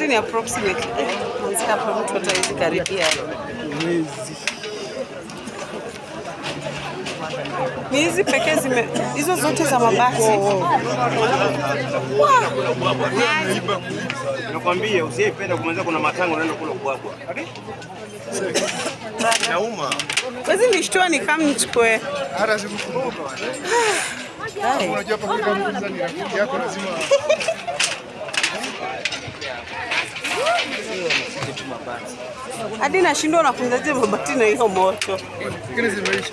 Hizi ni approximately. Hapa mtu atawezi karibia. Ni hizi pekee hizo zote za mabati. Nakwambia usiyependa kumaliza kuna matango unaenda kula kubwa. Nauma. Hizi nishtua ni kama nichukue. Hata sikukumbuka. Unajua hapa kwa Tanzania ni rafiki yako lazima. Hadi nashindwa nafunzaje mabati na hiyo moto. Kile zimeisha.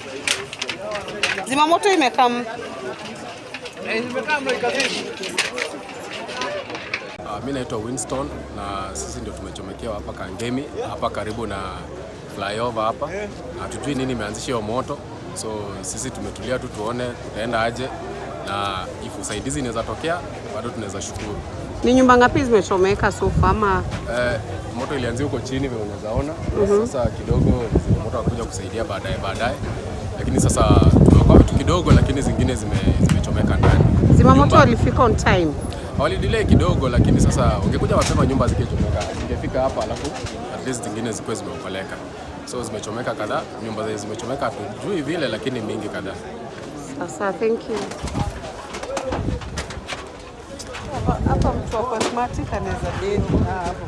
Zima moto imekaa. Imekaa mlikazini. Mimi naitwa Winston na sisi ndio tumechomekewa hapa Kangemi, hapa karibu na flyover hapa. Hatujui nini imeanzisha hiyo moto. So sisi tumetulia tu tuone tutaenda aje, na if usaidizi inaweza tokea bado tunaweza shukuru. Ni nyumba ngapi zimechomeka sofa ama? Moto ilianzia huko chini vile unaweza ona. Sasa kidogo moto akuja kusaidia baadaye. Lakini sasa tumekuwa vitu kidogo, lakini zingine zimechomeka ndani. Zima moto walifika on time. Walidelay kidogo, lakini sasa ungekuja mapema nyumba zingechomeka. Zingefika hapa alafu at least zingine zikuwe zimeokoleka. So zimechomeka kadhaa, nyumba zimechomeka hatujui vile, lakini mingi kadhaa. Sasa thank you. Hapa mtu wa cosmetic anaweza deni hapo.